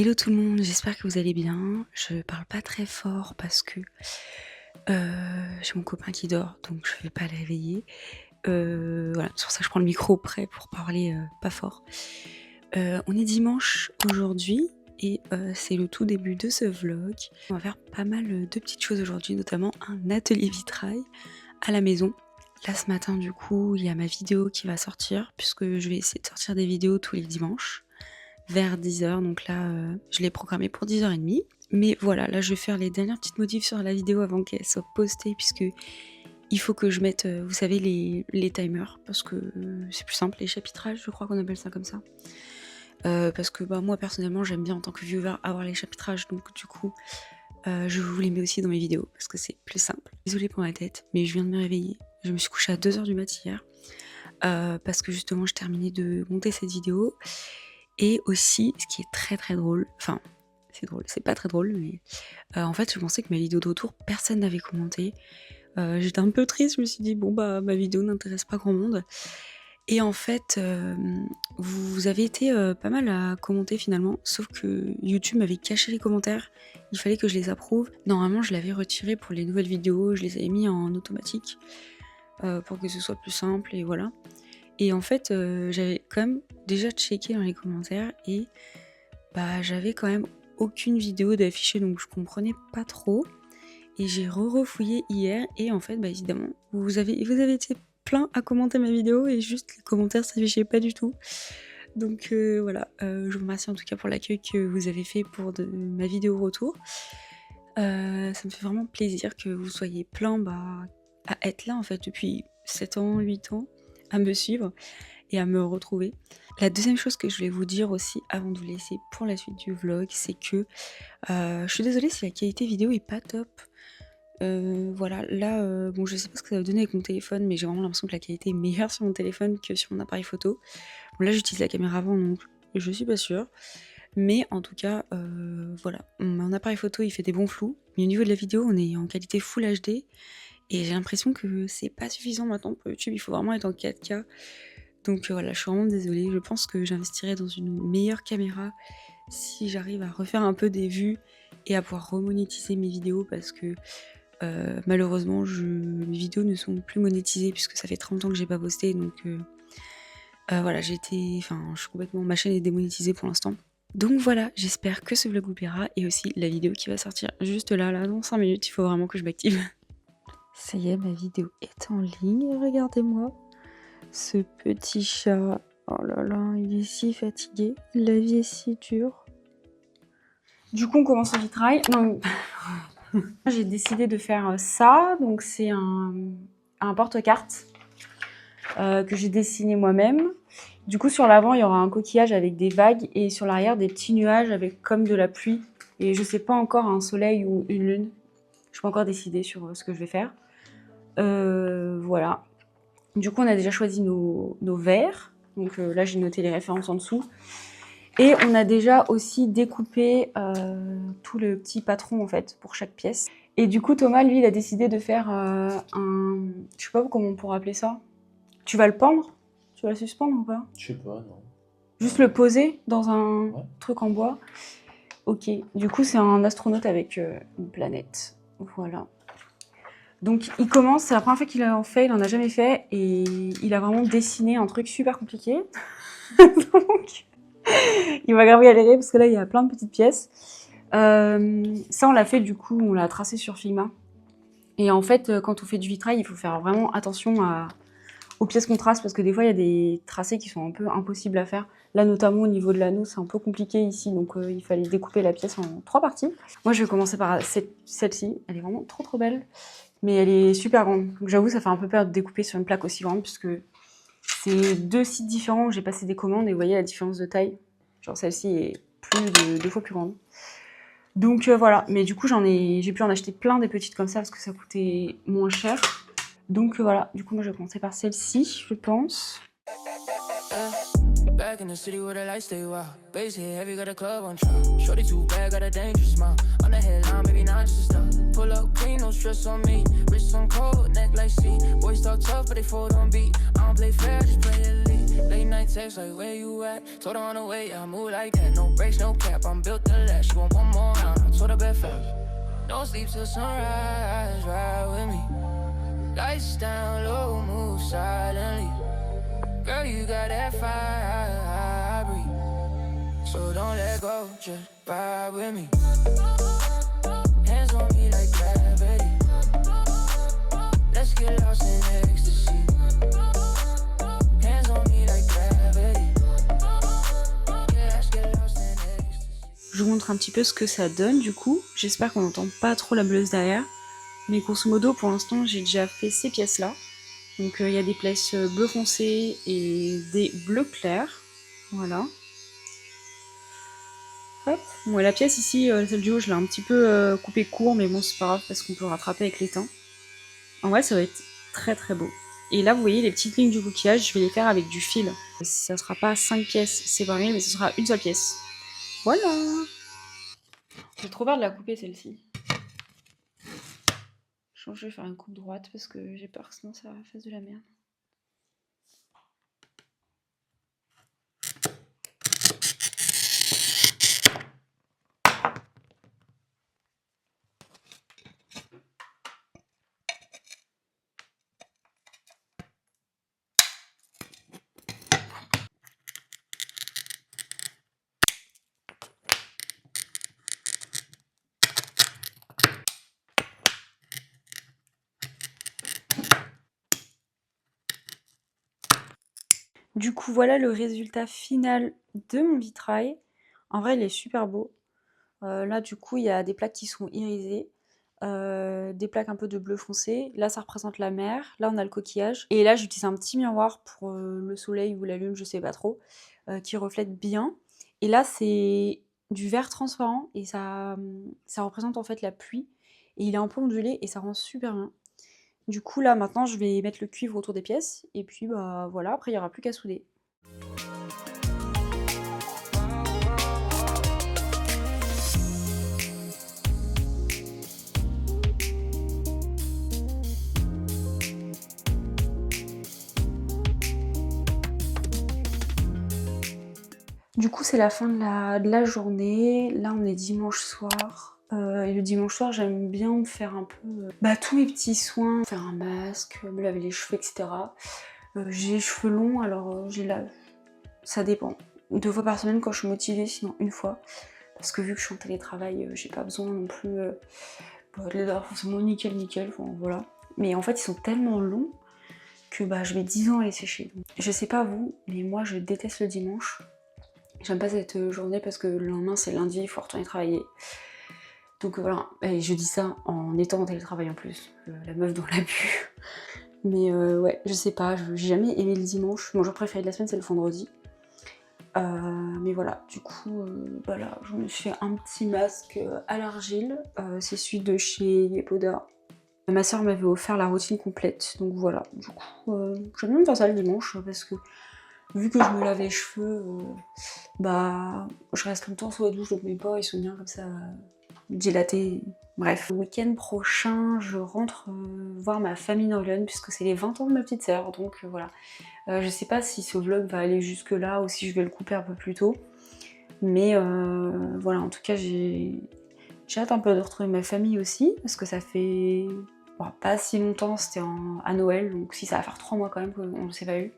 Hello tout le monde, j'espère que vous allez bien. Je parle pas très fort parce que j'ai mon copain qui dort, donc je vais pas le réveiller. Voilà, c'est pour ça que je prends le micro près pour parler pas fort. On est dimanche aujourd'hui et c'est le tout début de ce vlog. On va faire pas mal de petites choses aujourd'hui, notamment un atelier vitrail à la maison. Là ce matin du coup, il y a ma vidéo qui va sortir, puisque je vais essayer de sortir des vidéos tous les dimanches vers 10h, donc là je l'ai programmé pour 10h30. Mais voilà, là je vais faire les dernières petites modifs sur la vidéo avant qu'elle soit postée, puisque il faut que je mette, vous savez, les timers, parce que c'est plus simple, les chapitrages, je crois qu'on appelle ça comme ça. Parce que bah, moi personnellement j'aime bien en tant que viewer avoir les chapitrages, donc du coup je vous les mets aussi dans mes vidéos, parce que c'est plus simple. Désolée pour ma tête, mais je viens de me réveiller, je me suis couchée à 2h du mat hier, parce que justement je terminais de monter cette vidéo. Et aussi, ce qui est très très drôle, enfin c'est drôle, c'est pas très drôle, mais en fait je pensais que ma vidéo de retour, personne n'avait commenté. J'étais un peu triste, je me suis dit bon bah ma vidéo n'intéresse pas grand monde. Et en fait, vous avez été pas mal à commenter finalement, sauf que YouTube m'avait caché les commentaires, il fallait que je les approuve. Normalement je l'avais retiré pour les nouvelles vidéos, je les avais mis en automatique pour que ce soit plus simple et voilà. Et en fait, j'avais quand même déjà checké dans les commentaires et bah j'avais quand même aucune vidéo d'affichée, donc je comprenais pas trop. Et j'ai refouillé hier et en fait, bah évidemment, vous avez été plein à commenter ma vidéo et juste les commentaires s'affichaient pas du tout. Donc voilà, je vous remercie en tout cas pour l'accueil que vous avez fait pour ma vidéo retour. Ça me fait vraiment plaisir que vous soyez plein à être là en fait depuis 7 ans, 8 ans, à me suivre et à me retrouver. La deuxième chose que je voulais vous dire aussi avant de vous laisser pour la suite du vlog, c'est que je suis désolée si la qualité vidéo est pas top. Voilà, là, bon je sais pas ce que ça va donner avec mon téléphone, mais j'ai vraiment l'impression que la qualité est meilleure sur mon téléphone que sur mon appareil photo. Bon là j'utilise la caméra avant, donc je suis pas sûre. Mais en tout cas, voilà, mon appareil photo il fait des bons flous, mais au niveau de la vidéo on est en qualité Full HD. Et j'ai l'impression que c'est pas suffisant maintenant pour YouTube, il faut vraiment être en 4K. Donc voilà, je suis vraiment désolée, je pense que j'investirai dans une meilleure caméra si j'arrive à refaire un peu des vues et à pouvoir remonétiser mes vidéos, parce que malheureusement mes vidéos ne sont plus monétisées puisque ça fait 30 ans que j'ai pas posté, donc voilà, je suis complètement, ma chaîne est démonétisée pour l'instant. Donc voilà, j'espère que ce vlog vous plaira, et aussi la vidéo qui va sortir juste là dans 5 minutes, il faut vraiment que je m'active. Ça y est, ma vidéo est en ligne, regardez-moi. Ce petit chat, oh là là, il est si fatigué, la vie est si dure. Du coup, on commence le vitrail. J'ai décidé de faire ça, donc c'est un porte-cartes que j'ai dessiné moi-même. Du coup, sur l'avant, il y aura un coquillage avec des vagues, et sur l'arrière, des petits nuages avec comme de la pluie. Et je sais pas encore un soleil ou une lune. Je peux encore décider sur ce que je vais faire. Voilà. Du coup, on a déjà choisi nos verres. Donc là, j'ai noté les références en dessous. Et on a déjà aussi découpé tout le petit patron, en fait, pour chaque pièce. Et du coup, Thomas, lui, il a décidé de faire je sais pas comment on pourrait appeler ça. Tu vas le pendre? Tu vas le suspendre ou pas? Je sais pas, non. Juste le poser dans un truc en bois. Ok. Du coup, c'est un astronaute avec une planète. Voilà. Donc il commence, c'est la première fois qu'il en fait, il en a jamais fait, et il a vraiment dessiné un truc super compliqué. Donc il va grave galérer parce que là il y a plein de petites pièces. Ça on l'a fait, du coup on l'a tracé sur Figma. Et en fait quand on fait du vitrail, il faut faire vraiment attention aux pièces qu'on trace, parce que des fois il y a des tracés qui sont un peu impossibles à faire. Là notamment au niveau de l'anneau c'est un peu compliqué ici, donc il fallait découper la pièce en 3 parties. Moi je vais commencer par celle-ci, elle est vraiment trop belle. Mais elle est super grande, donc j'avoue ça fait un peu peur de découper sur une plaque aussi grande, puisque c'est 2 sites différents où j'ai passé des commandes, et vous voyez la différence de taille. Genre celle-ci est plus de 2 fois plus grande. Donc voilà, mais du coup j'ai pu en acheter plein des petites comme ça parce que ça coûtait moins cher. Donc voilà, du coup moi je vais commencer par celle-ci, je pense. Back in the city where the lights stay wild. Bass hit heavy, got a club on trial. Shorty too bad, got a dangerous smile. On the headline, maybe not just stop. Pull up clean, no stress on me. Wrist on cold, neck like sea. Boys talk tough, but they fold on beat. I don't play fair, just play elite. Late night text like where you at? Told her on the way, I move like that. No brakes, no cap, I'm built to last. She want one more round, I told her bet fast. No sleep till sunrise, ride with me. Lights down low, move silently. Girl, you got that fire, breathe. So don't let go, just ride with me. Hands on me like gravity. Let's get lost in ecstasy. Hands on me like gravity. Yeah, let's get lost in ecstasy. Je vous montre un petit peu ce que ça donne du coup. J'espère qu'on n'entend pas trop la bleuze derrière. Mais grosso modo, pour l'instant, j'ai déjà fait ces pièces-là. Donc il y a des pièces bleu foncé et des bleus clairs. Voilà. Hop. Bon, et la pièce ici, celle du haut, je l'ai un petit peu coupée court, mais bon, c'est pas grave parce qu'on peut rattraper avec l'étain. En vrai, ça va être très très beau. Et là, vous voyez les petites lignes du coquillage, je vais les faire avec du fil. Ça sera pas 5 pièces séparées, mais ce sera une seule pièce. Voilà. J'ai trop peur de la couper celle-ci. Je vais faire une coupe droite parce que j'ai peur que sinon ça fasse de la merde. Du coup, voilà le résultat final de mon vitrail. En vrai, il est super beau. Là, du coup, il y a des plaques qui sont irisées, des plaques un peu de bleu foncé. Là, ça représente la mer. Là, on a le coquillage. Et là, j'utilise un petit miroir pour le soleil ou la lune, je sais pas trop, qui reflète bien. Et là, c'est du verre transparent et ça représente en fait la pluie. Et il est un peu ondulé et ça rend super bien. Du coup, là, maintenant, je vais mettre le cuivre autour des pièces. Et puis, bah voilà, après, il n'y aura plus qu'à souder. Du coup, c'est la fin de la journée. Là, on est dimanche soir. Et le dimanche soir, j'aime bien me faire un peu tous mes petits soins. Faire un masque, me laver les cheveux, etc. J'ai les cheveux longs, alors ça dépend. 2 fois par semaine quand je suis motivée, sinon une fois. Parce que vu que je suis en télétravail, j'ai pas besoin non plus de les avoir forcément nickel, enfin voilà. Mais en fait, ils sont tellement longs que je vais 10 ans à les sécher. Je sais pas vous, mais moi je déteste le dimanche. J'aime pas cette journée parce que le lendemain c'est lundi, il faut retourner travailler. Donc voilà, et je dis ça en étant en télétravail en plus, la meuf dans l'abus. Mais ouais, je sais pas, j'ai jamais aimé le dimanche. Mon jour préféré de la semaine c'est le vendredi. Mais voilà, du coup, voilà, je me suis fait un petit masque à l'argile. C'est celui de chez Yepoda. Ma soeur m'avait offert la routine complète, donc voilà. Du coup, j'aime bien me faire ça le dimanche parce que vu que je me lave les cheveux, je reste longtemps sous la douche, donc mes pores ils sont bien comme ça dilatés. Bref, le week-end prochain, je rentre voir ma famille norvégienne puisque c'est les 20 ans de ma petite sœur, donc voilà. Je sais pas si ce vlog va aller jusque là ou si je vais le couper un peu plus tôt, mais voilà, en tout cas j'ai hâte un peu de retrouver ma famille aussi parce que ça fait pas si longtemps, c'était à Noël, donc si ça va faire 3 mois quand même qu'on ne s'est pas eu.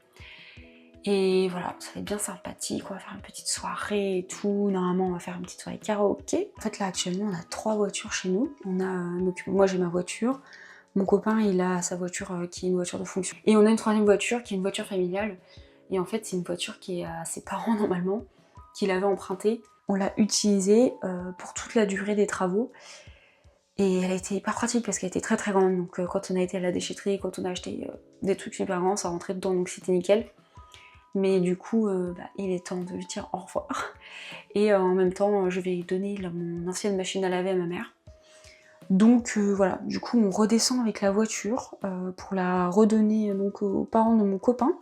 Et voilà, ça va être bien sympathique, on va faire une petite soirée et tout. Normalement, on va faire une petite soirée karaoké. En fait, là, actuellement, on a 3 voitures chez nous. Moi, j'ai ma voiture. Mon copain, il a sa voiture qui est une voiture de fonction. Et on a une 3e voiture qui est une voiture familiale. Et en fait, c'est une voiture qui est à ses parents, normalement, qu'il avait empruntée. On l'a utilisée pour toute la durée des travaux. Et elle a été hyper pratique parce qu'elle était très très grande. Donc quand on a été à la déchetterie, quand on a acheté des trucs super grands, ça rentrait dedans, donc c'était nickel. Mais du coup, il est temps de lui dire au revoir. Et en même temps, je vais donner mon ancienne machine à laver à ma mère. Donc voilà, du coup, on redescend avec la voiture pour la redonner donc, aux parents de mon copain.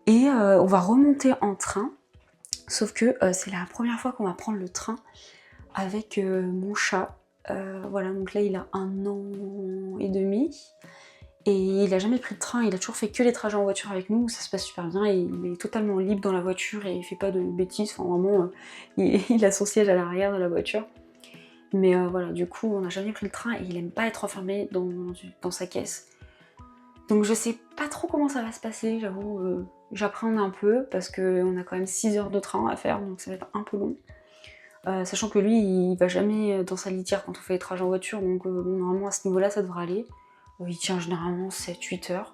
Et on va remonter en train. Sauf que c'est la première fois qu'on va prendre le train avec mon chat. Voilà, donc là, il a 1 an et demi. Et il a jamais pris de train, il a toujours fait que les trajets en voiture avec nous, ça se passe super bien, et il est totalement libre dans la voiture et il fait pas de bêtises, enfin vraiment, il a son siège à l'arrière de la voiture. Mais voilà, du coup, on n'a jamais pris le train et il aime pas être enfermé dans sa caisse. Donc je sais pas trop comment ça va se passer, j'avoue, j'appréhende un peu parce qu'on a quand même 6 heures de train à faire, donc ça va être un peu long. Sachant que lui, il va jamais dans sa litière quand on fait les trajets en voiture, donc normalement à ce niveau-là, ça devrait aller. Il tient généralement 7-8 heures.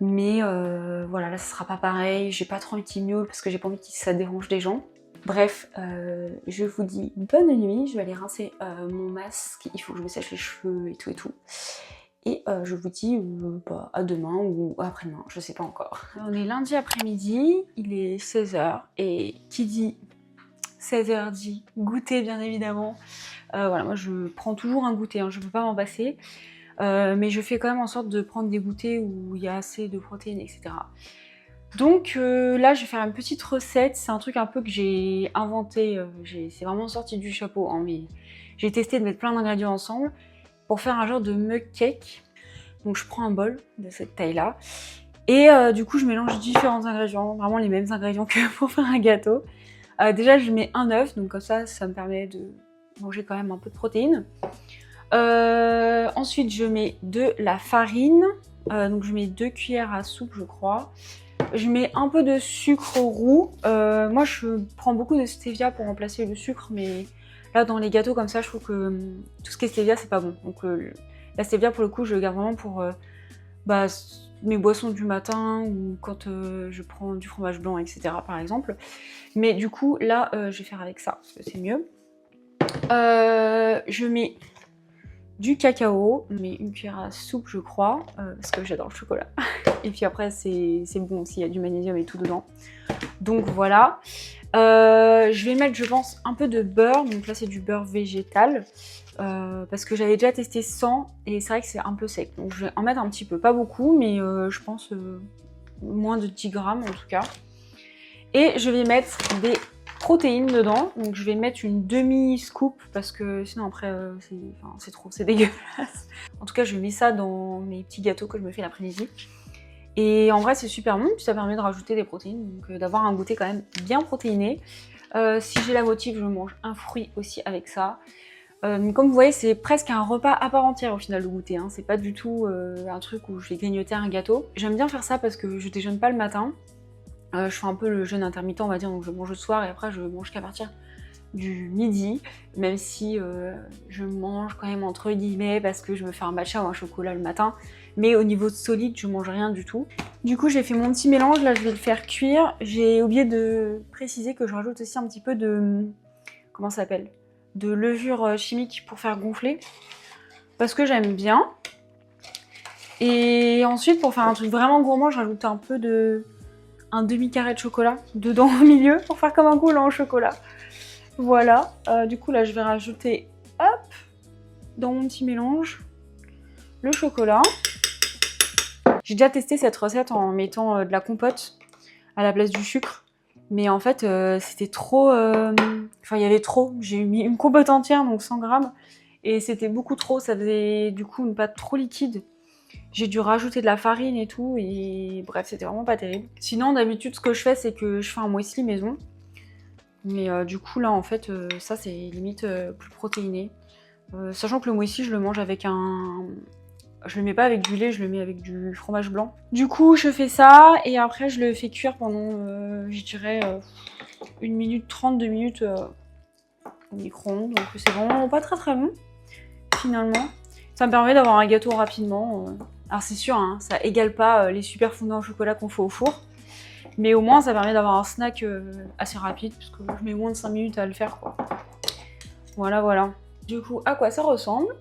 Mais voilà, là, ce sera pas pareil. J'ai pas trop envie qu'il miaule parce que j'ai pas envie que ça dérange des gens. Bref, je vous dis bonne nuit. Je vais aller rincer mon masque. Il faut que je me sèche les cheveux et tout et tout. Et je vous dis à demain ou après-demain, je sais pas encore. On est lundi après-midi, il est 16h. Et qui dit 16h dit goûter, bien évidemment. Voilà, moi je prends toujours un goûter, hein, je peux pas m'en passer. Mais je fais quand même en sorte de prendre des goûters où il y a assez de protéines, etc. Donc là, je vais faire une petite recette. C'est un truc un peu que j'ai inventé. C'est vraiment sorti du chapeau, hein, mais j'ai testé de mettre plein d'ingrédients ensemble pour faire un genre de mug cake. Donc je prends un bol de cette taille-là. Et du coup, je mélange différents ingrédients, vraiment les mêmes ingrédients que pour faire un gâteau. Déjà, je mets un œuf, donc comme ça me permet de manger quand même un peu de protéines. Ensuite, je mets de la farine, donc je mets 2 cuillères à soupe, je crois. Je mets un peu de sucre roux. Moi, je prends beaucoup de stevia pour remplacer le sucre, mais là, dans les gâteaux comme ça, je trouve que tout ce qui est stevia, c'est pas bon. Donc, la stevia, pour le coup, je le garde vraiment pour mes boissons du matin ou quand je prends du fromage blanc, etc., par exemple. Mais du coup, là, je vais faire avec ça, parce que c'est mieux. Je mets du cacao, mais une cuillère à soupe je crois, parce que j'adore le chocolat. Et puis après c'est bon aussi, il y a du magnésium et tout dedans. Donc voilà. Je vais mettre je pense un peu de beurre, donc là c'est du beurre végétal, parce que j'avais déjà testé sans et c'est vrai que c'est un peu sec. Donc je vais en mettre un petit peu, pas beaucoup, mais je pense moins de 10 grammes en tout cas. Et je vais mettre des protéines dedans, donc je vais mettre une demi-scoop parce que sinon après c'est trop, c'est dégueulasse. En tout cas je mets ça dans mes petits gâteaux que je me fais l'après-midi. Et en vrai c'est super bon, puis ça permet de rajouter des protéines, donc d'avoir un goûter quand même bien protéiné. Si j'ai la motive, je mange un fruit aussi avec ça. Comme vous voyez, c'est presque un repas à part entière au final le goûter, hein. C'est pas du tout un truc où je vais grignoter un gâteau. J'aime bien faire ça parce que je déjeune pas le matin. Je fais un peu le jeûne intermittent, on va dire, donc je mange le soir et après je mange qu'à partir du midi, même si je mange quand même entre guillemets parce que je me fais un matcha ou un chocolat le matin, mais au niveau de solide, je mange rien du tout. Du coup, j'ai fait mon petit mélange, là je vais le faire cuire. J'ai oublié de préciser que je rajoute aussi un petit peu de... comment ça s'appelle ? De levure chimique pour faire gonfler, parce que j'aime bien. Et ensuite, pour faire un truc vraiment gourmand, je rajoute un peu de... un demi-carré de chocolat dedans au milieu pour faire comme un coulant au chocolat. Voilà, du coup là je vais rajouter, hop, dans mon petit mélange, le chocolat. J'ai déjà testé cette recette en mettant de la compote à la place du sucre. Mais en fait c'était trop, enfin il y avait trop, j'ai mis une compote entière, donc 100 grammes. Et c'était beaucoup trop, ça faisait du coup une pâte trop liquide. J'ai dû rajouter de la farine et tout, et bref, c'était vraiment pas terrible. Sinon, d'habitude, ce que je fais, c'est que je fais un muesli maison. Mais du coup, là, en fait, ça, c'est limite plus protéiné. Sachant que le muesli, je le mange avec un... Je le mets pas avec du lait, je le mets avec du fromage blanc. Du coup, je fais ça, et après, je le fais cuire pendant, je dirais, 1 minute 30, 2 minutes au micro-ondes. Donc c'est vraiment pas très très long, finalement. Ça me permet d'avoir un gâteau rapidement. Alors c'est sûr, hein, ça égale pas les super fondants au chocolat qu'on fait au four. Mais au moins ça permet d'avoir un snack assez rapide, parce que je mets moins de 5 minutes à le faire, quoi. Voilà, voilà. Du coup, à quoi ça ressemble?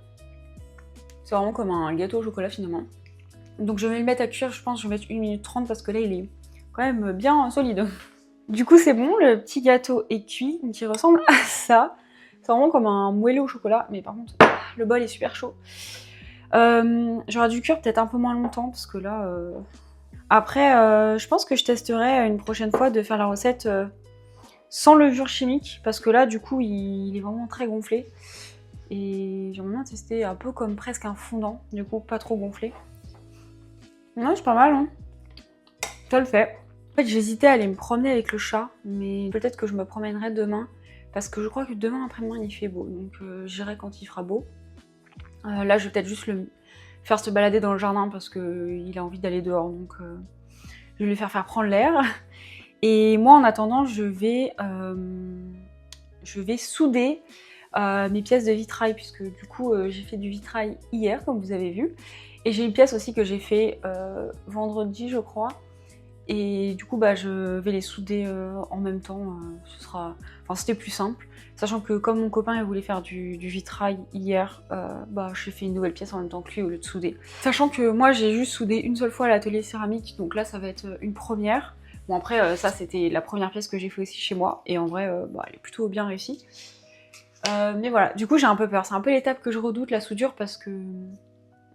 C'est vraiment comme un gâteau au chocolat finalement. Donc je vais le mettre à cuire, je pense que je vais mettre 1 minute 30 parce que là il est quand même bien solide. Du coup c'est bon, le petit gâteau est cuit, donc il ressemble à ça. C'est vraiment comme un moelleux au chocolat, mais par contre le bol est super chaud. J'aurais dû cuire peut-être un peu moins longtemps parce que là... Après, je pense que je testerai une prochaine fois de faire la recette sans levure chimique parce que là, du coup, il est vraiment très gonflé. Et j'aimerais bien tester un peu comme presque un fondant, du coup, pas trop gonflé. Ouais, c'est pas mal, hein. Ça le fait. En fait, j'hésitais à aller me promener avec le chat, mais peut-être que je me promènerai demain, parce que je crois que demain après-demain il fait beau, donc j'irai quand il fera beau. Là, je vais peut-être juste le faire se balader dans le jardin parce qu'il a envie d'aller dehors, donc je vais lui faire prendre l'air. Et moi, en attendant, je vais souder mes pièces de vitrail, puisque du coup, j'ai fait du vitrail hier, comme vous avez vu. Et j'ai une pièce aussi que j'ai fait vendredi, je crois. Et du coup, je vais les souder en même temps. C'était plus simple. Sachant que comme mon copain il voulait faire du vitrail hier, j'ai fait une nouvelle pièce en même temps que lui au lieu de souder. Sachant que moi, j'ai juste soudé une seule fois à l'atelier céramique, donc là, ça va être une première. Bon après, ça c'était la première pièce que j'ai fait aussi chez moi, et en vrai, elle est plutôt bien réussie. Mais voilà, du coup j'ai un peu peur. C'est un peu l'étape que je redoute, la soudure, parce que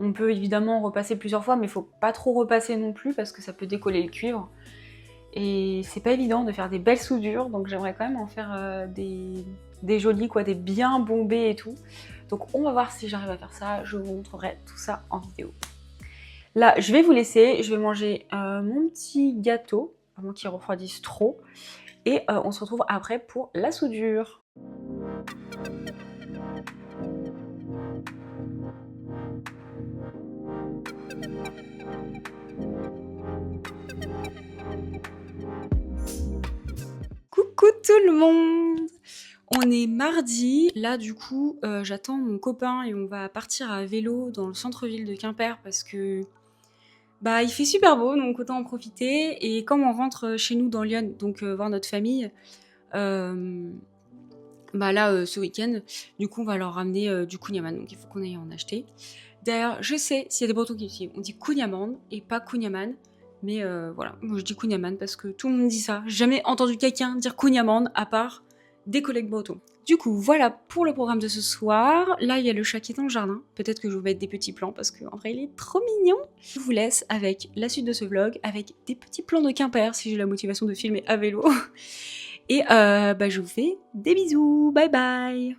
on peut évidemment repasser plusieurs fois, mais il faut pas trop repasser non plus, parce que ça peut décoller le cuivre. Et c'est pas évident de faire des belles soudures, donc j'aimerais quand même en faire des jolies, quoi, des bien bombés et tout. Donc on va voir si j'arrive à faire ça, je vous montrerai tout ça en vidéo. Là, je vais vous laisser, je vais manger mon petit gâteau, avant qu'il refroidisse trop, et on se retrouve après pour la soudure. Coucou tout le monde! On est mardi, là du coup j'attends mon copain et on va partir à vélo dans le centre-ville de Quimper parce que il fait super beau, donc autant en profiter. Et comme on rentre chez nous dans Lyon, donc voir notre famille, ce week-end, du coup on va leur ramener du kouign-amann, donc il faut qu'on aille en acheter. D'ailleurs, je sais, s'il y a des Bretons qui me suivent, on dit kouign-amann et pas kouign-amann, mais voilà, moi je dis kouign-amann parce que tout le monde dit ça. J'ai jamais entendu quelqu'un dire kouign-amann à part des collègues bretons. Du coup, voilà pour le programme de ce soir. Là, il y a le chat qui est dans le jardin. Peut-être que je vais mettre des petits plans parce qu'en vrai, il est trop mignon. Je vous laisse avec la suite de ce vlog, avec des petits plans de Quimper si j'ai la motivation de filmer à vélo. Et je vous fais des bisous. Bye bye.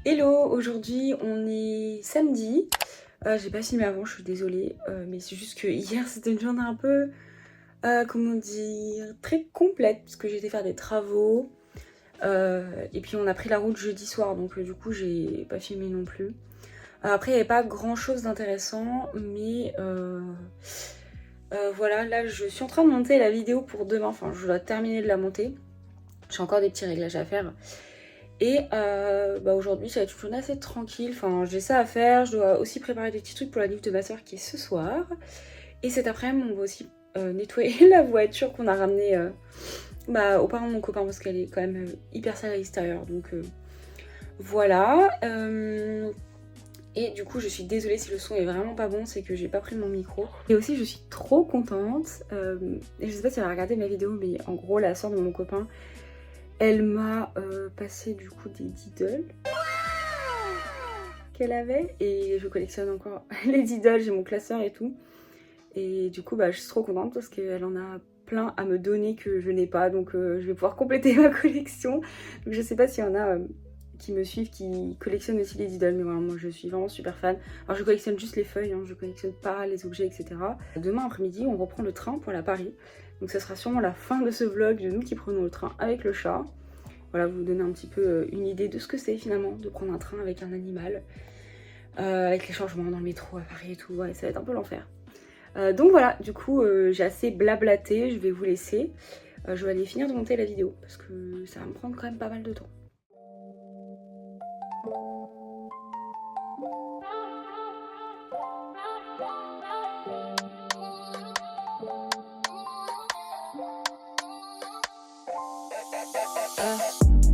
Hello, aujourd'hui on est samedi. J'ai pas filmé avant, je suis désolée, mais c'est juste que hier c'était une journée un peu, très complète, parce que j'ai été faire des travaux, et puis on a pris la route jeudi soir, donc du coup j'ai pas filmé non plus. Après il n'y avait pas grand chose d'intéressant, mais voilà, là je suis en train de monter la vidéo pour demain, enfin je dois terminer de la monter. J'ai encore des petits réglages à faire. Et aujourd'hui ça va être une journée assez tranquille, enfin j'ai ça à faire, je dois aussi préparer des petits trucs pour la livre de ma soeur qui est ce soir. Et cet après-midi on va aussi nettoyer la voiture qu'on a ramenée aux parents de mon copain parce qu'elle est quand même hyper sale à l'extérieur, donc voilà. Et du coup je suis désolée si le son est vraiment pas bon, c'est que j'ai pas pris mon micro. Et aussi je suis trop contente, et je sais pas si elle a regardé ma vidéo, mais en gros la soeur de mon copain, elle m'a passé du coup des Diddle qu'elle avait, et je collectionne encore les Diddle, j'ai mon classeur et tout. Et du coup je suis trop contente parce qu'elle en a plein à me donner que je n'ai pas, donc je vais pouvoir compléter ma collection. Donc je sais pas s'il y en a qui me suivent qui collectionnent aussi les Diddle, mais voilà, moi je suis vraiment super fan. Alors je collectionne juste les feuilles, hein, je collectionne pas les objets, etc. Demain après-midi on reprend le train pour aller à Paris. Donc ça sera sûrement la fin de ce vlog de nous qui prenons le train avec le chat. Voilà, vous donner un petit peu une idée de ce que c'est finalement de prendre un train avec un animal. Avec les changements dans le métro à Paris et tout, ouais, ça va être un peu l'enfer. Donc voilà, du coup j'ai assez blablaté, je vais vous laisser. Je vais aller finir de monter la vidéo parce que ça va me prendre quand même pas mal de temps.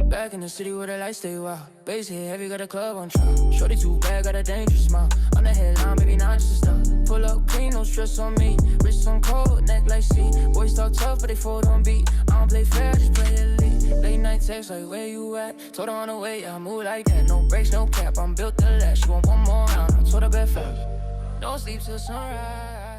Back in the city where the lights stay wild. Bass hit heavy, got a club on trial. Shorty too bad, got a dangerous smile. On the headline, baby, not just a stop. Pull up clean, no stress on me. Wrist on cold, act like C. Boys talk tough, but they fold on beat. I don't play fair, just play elite. Late night text like, where you at? Told her on the way, I move like that. No brakes, no cap, I'm built to last. She want one more round, I told her bet fast. No sleep till sunrise.